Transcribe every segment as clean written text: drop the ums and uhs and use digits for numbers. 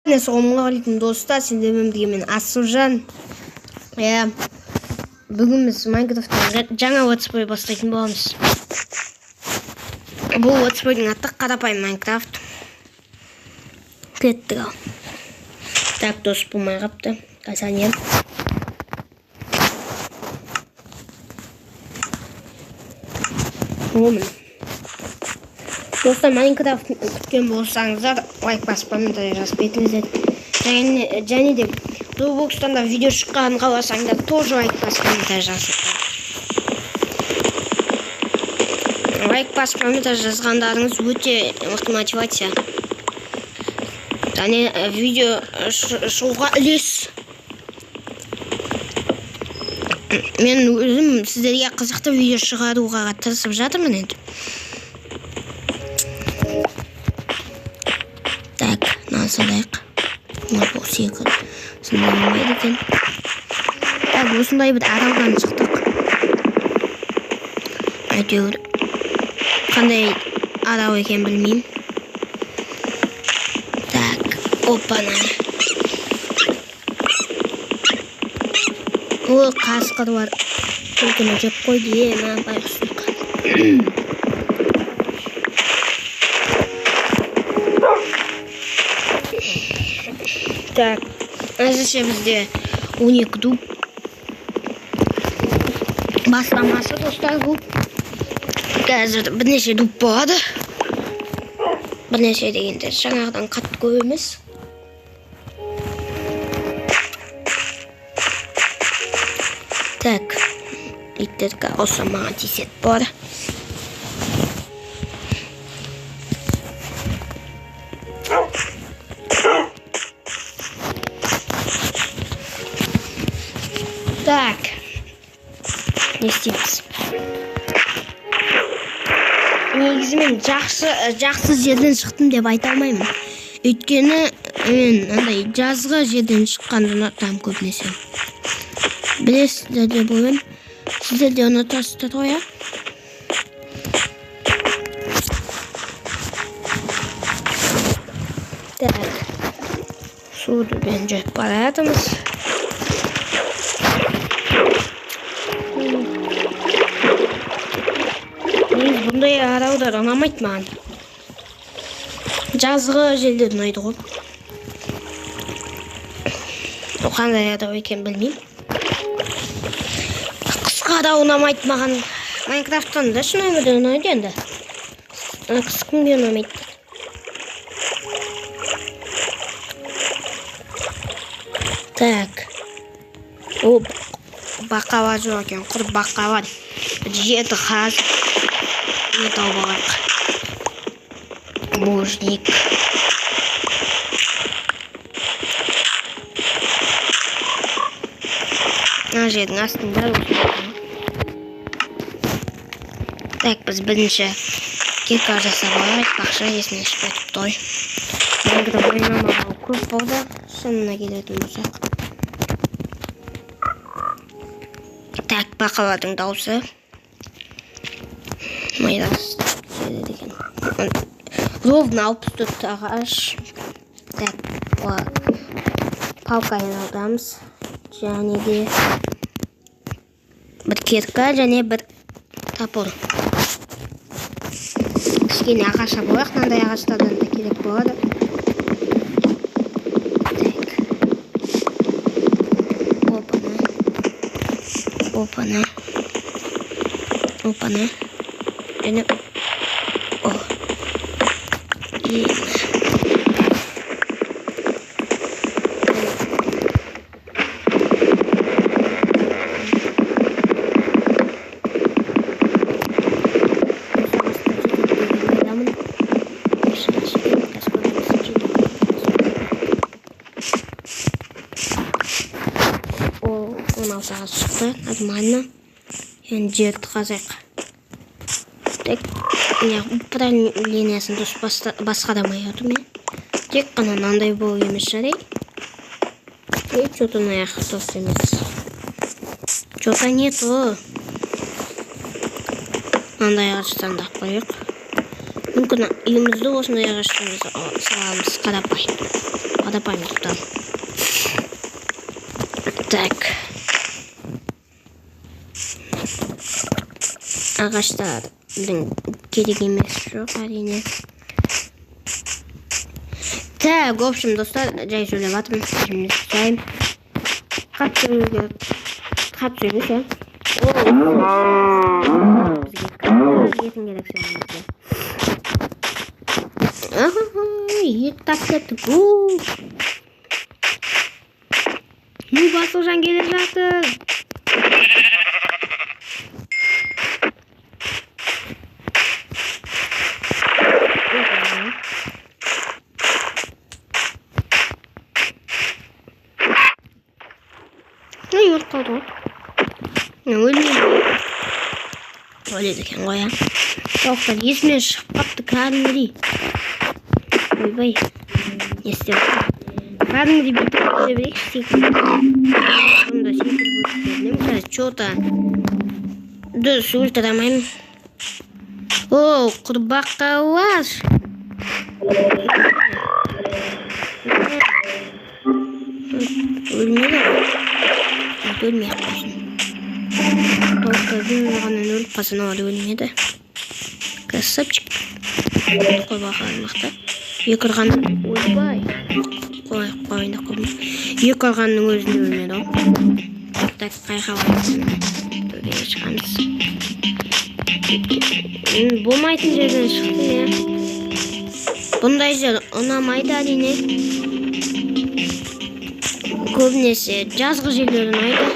Assalamualaikum dostlar, şimdi ben Asılcan. Bugün biz Minecraft'ta жаңа Let's Play бастайтын боламыз. Бұл Let's Play'дің аты қарапайым Minecraft. Кеттік ал. Так, дос болмай қапты. Қазанен. Омен. Достар, Minecraft күткен болсаңыздар, лайк басып комментарий жазып кетіңіздер. Және де Roblox'тан да видео шыққанын қаласаңдар, тоже лайк басып комментарий жазыңыздар. Лайк басып комментарий жазғандарыңыз өте мықты мотивация. Және видео шығуға үлес. Мен өзім сіздерге қызықты видео шығаруға тырысып жатырмын енді. Так, насылайық. Бұл секілді. Сындай болмайды екен. Так, осындай бір аралдан шықтық. Әйтеуір қандай арал екен білмеймін. Так, опана. Ол қасқыр бар. Күлкіні жеп қойды, байқұсық. Так, әзірше бізде 12 дуб. Бастамасы достар бұл. Қазір бірнеше дуб болады. Бірнеше дегенде жаңағыдан қатты көп емес. Так, иттерге осы маған тесет болады. Так, не істейміз? Негізі мен жақсы жерден шықтым деп айта алмаймын. Өйткені мен жазғы жерден шыққанды ұнатамын көбінесе. Білесіздер деп ойлаймын. Сіздер де ұнатасыздар ғой, а? Так, суды бен жеп бара жатырмыз. Бұндай аралдар ұнамайды маған. Жазғы желдер ұнайды ғой. Қандай арал екен білмеймін. Қысқа арал ұнамайды маған. Майнкрафттан да шынайы ұнайды енді. Қысқым ұнамайды. Так. О, бақава жоқ екен. Құр бақава. Жеті қаз. Не тауып алайық. Можник. Жердің астында. Так, біз бірінші кека жасап алайық. Бақша есіне шпетіп той. Негді ойнамаған көп болды. Шынына келетін болсақ. Так, бақалардың дауысы. Майрас сөйледі деген. Ровно 64 ағаш. Так, палкайын алдамыз. Және де бір керка және бір топор. Кішкене ағаша болайық, мынандай ағаштардан да керек болады. Так. Опана. Опана. Және о. Он сағат шықты, нормально. Енді жерді қазайық. Так, управлениясын дұрыс басқарамай отырмын. Тек қана мынандай болу емес жарай. Что-то мынаяқ дұрыс емес. Что-то нету. Мынандай ағаштан да қойық. Мүмкін үйімізді осындай ағаштан саламыз, қарапайым. водопамяттан. Так. Ағаштардың керек емес жоқ әрине. Так, в общем, достар, жай сөйлеп жатырмын. Şimdi sayayım. Хат сөйлеуге ше. Етін керек сөйлеуге. Ет тап кеттік. Басылжан келе жатыр. Өліп қалды ғой. Өледі екен ғой, а. Тоқтар, есімнен шығып қапты кәдімгідей. Ойбай, не істеп кәдімгідей бүйтіп көре берейікші секілді. Сонда секілді көрсетемін. Қазір что-то дұрыс өлтіремаймын. О, құрбақалар. Өлмеді ғой. Өлмей қалсын. Тоқтардың ғанын өліп қалсын, оғады өлмеді. Красавчик. Қой бақалмақты. Екі ұрғанын өлбай. Қойында қоймай. Екі ұрғанның өзінде өлмеді ол. Так, қайқалғансын. Төбеге шығамыз. Болмайтын жерден шықты, не? Бұндай жер ұнамайды әрине. Көбінесе жазғы жерлер ұнайды.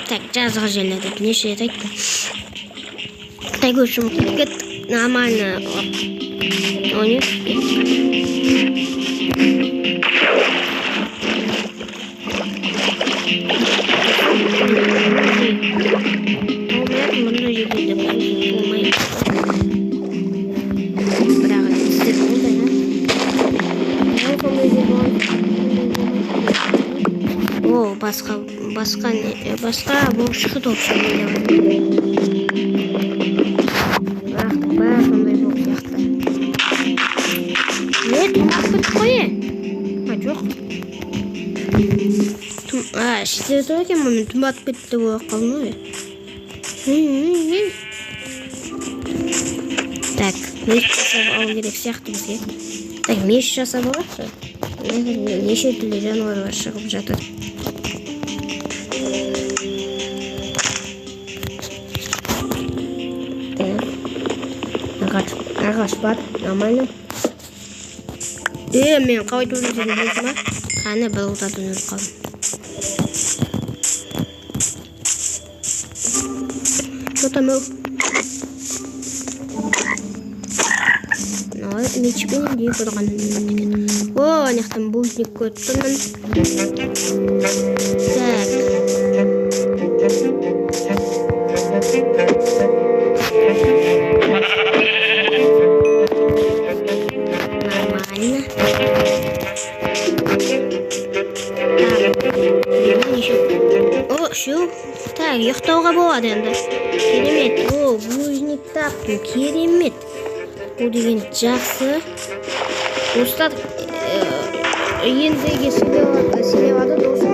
Так, жазғы жерлерді неше рет айттым. Так, өшім кеттік. Нормально ойнап кеттік. Бұндай жерлерде болмайды. Бірақ істеп болды, я? О, басқа болып шығыды опшын. Бақ, сондай болып сияқты. Не, тұмақ бітіп қойы? Жоқ. Іште тұр екен, мұны тұмақ бітті болып қалын ой. Так, меш жасап алу керек сияқты бізге. Так, меш жасап алады. Неше түрлі жануарлар шығып жатыр. Ағаш бар, нормально. Мен қалай төлі жерге болсын ба? Қаны бір ұлтатын өліп қалым. Что-то мөл. Мечпен дейіп ұрғанын өткен. О, анықтан бузник көттімін. Так. Так, ұйықтауға болады енді. Керемет. О, бузник таптым. Керемет. Бұл деген жақсы. Достар, ендіге сеневады досым.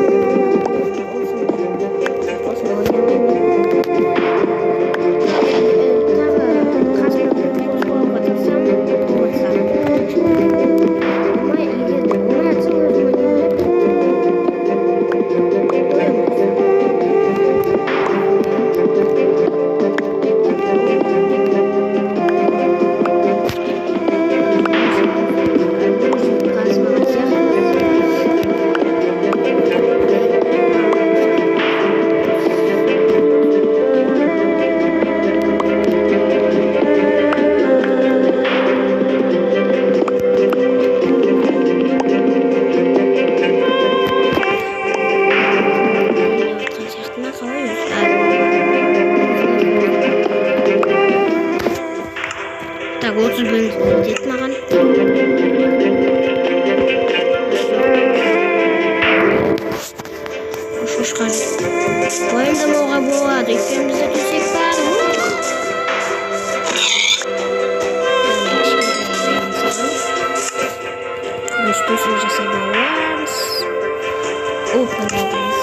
Open ediniz.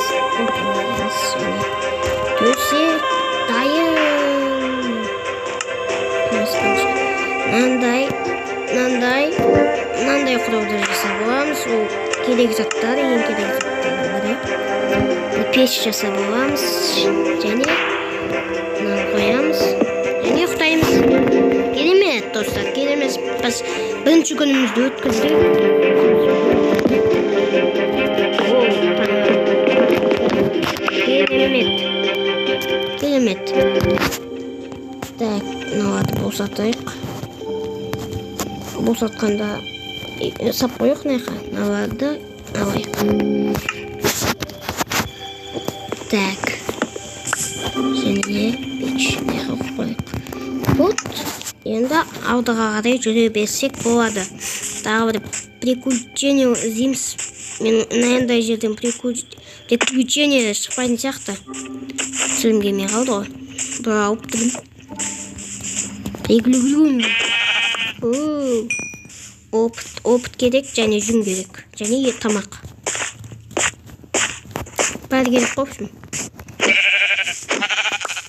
Şöyle. Tösek dayım. Nanday kuruldur жасап аламыз. Ол керек заттар, ең керек заттардың бірі. Пеш жасап аламыз және нан қоямыз және ұйықтаймыз. Керемет достар, керемет. Біз бірінші күнімізді өткіздік. Керемет. Так, мыналарды босатайық. Босатқанда сап қойық наяқа. Мыналарды алайық. Так. Және пеш наяқа қойық. Вот. Енді алдыға қарай жүре берсек болады. Тағы бір приключение іздейміз. Мен мынандай жерден приключение шықпайтын сияқты. Тілім келмей қалды ғой. Бір алып тұрмын. Приключение. Опыт керек және жүн керек. Және тамақ. Бәрі керек қопшым.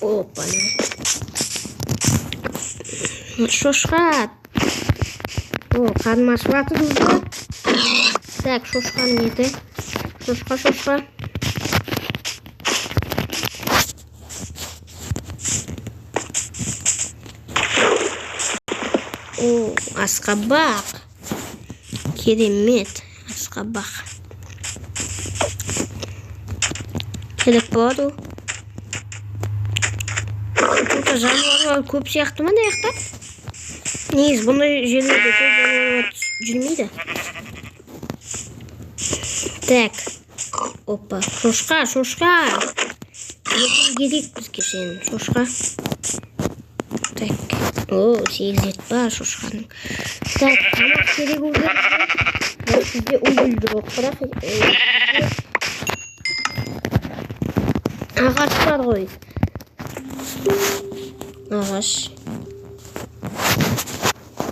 Опаны. Шошқа. Қарным ашып жатыр уже. Так, шошқаның еті. Шошқа. Асқабақ. Керемет. Асқабақ. Керек болады. Burada жануарлар көп сияқты ма даяқта? Негіз, бұндай жерлерде көп жануарлар жүрмейді. Так. Опа, шошқа. Керек бізге сенің шошқа. Так. 8 ет бар шошқаның. Так, тамақ керек olur. Бізде угілді жоқ, бірақ ағаш бар ғой. Ағаш.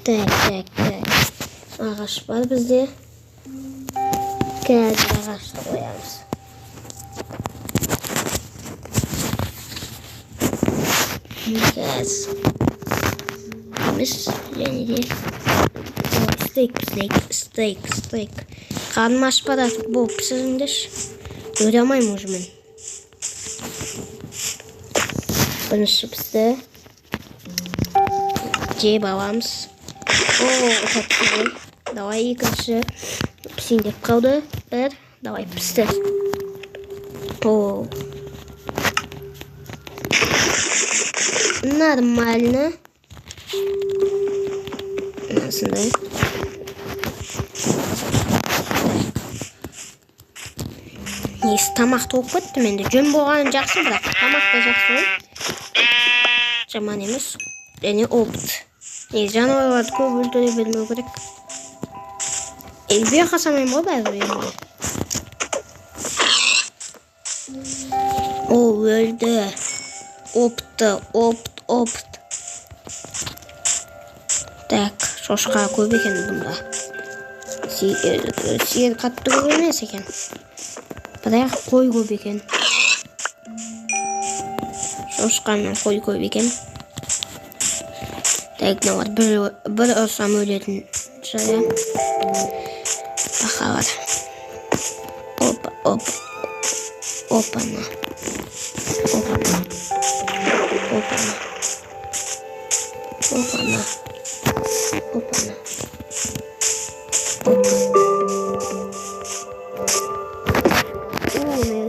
Так. Ағаш бар бізде. Қазір ағашты қоямыз. Және де стейк. Қарным ашып барады. Бұл пісіріңдерші. Көре алмаймын уже мен. Бірінші пісті. Жеп аламыз. Давай екінші. Пісейін деп қалды. Давай пісті. Нормально. Насындай. Несі тамақ тоғып бітті менде. Жөн болғаны жақсы, бірақ тамақ та жақсы ғой. Жаман емес. Және опыт. Несі жануарларды көп өлтіре бермеу керек. Бе қасамайым ғой бәрі енді. Өлді. Опыт. Так, шошқа көп екен бұнда. Сиыр қатты көп емес екен. Бірақ қой көп екен. Шошқа мен қой көп екен. Так, мыналар бір ұрсам өлетін жая. Бақалар. Опана.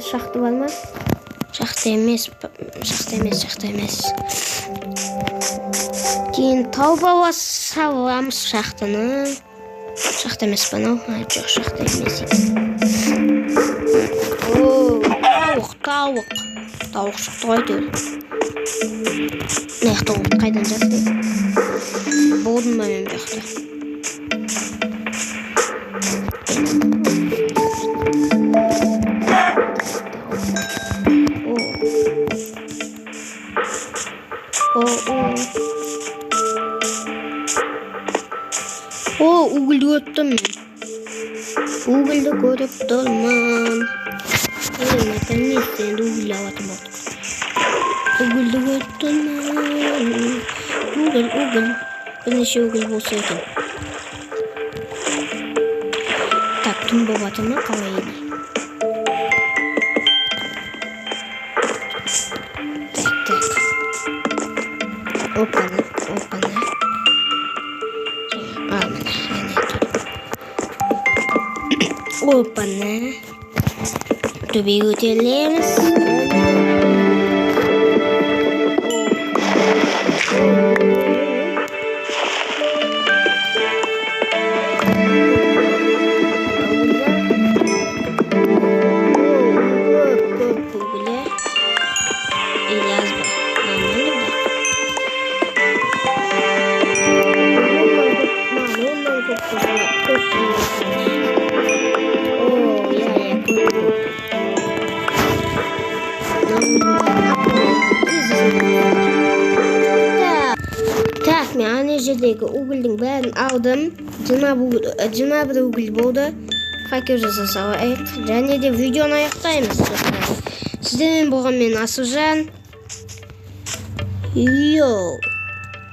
Шақты бар ма? Шақты емес. Кейін тауып саламыз шақтыны. Шақты емес па нау? Жоқ, шақты емес. Тауық шықты ғой төл. Наяқ тауып қайдан жатты? Болдым ба мен жақты? Угілді өттім мен. Угілді көріп тұрмын. Наконец-то енді угілі алатын болдық. Угілді өттін. Угіл. Бірнеше угіл болса екен. Так, түн болып жатыр ма? Қалай еді? Так. Опана. Опана. Төбеге көтерілеміз. Ана жердегі угілдің бәрін алдым. 21 угіл болды. Хакер жаса салайық. Және де видеоны аяқтаймыз. Сіздермен болған мен Асылжан. Йоу.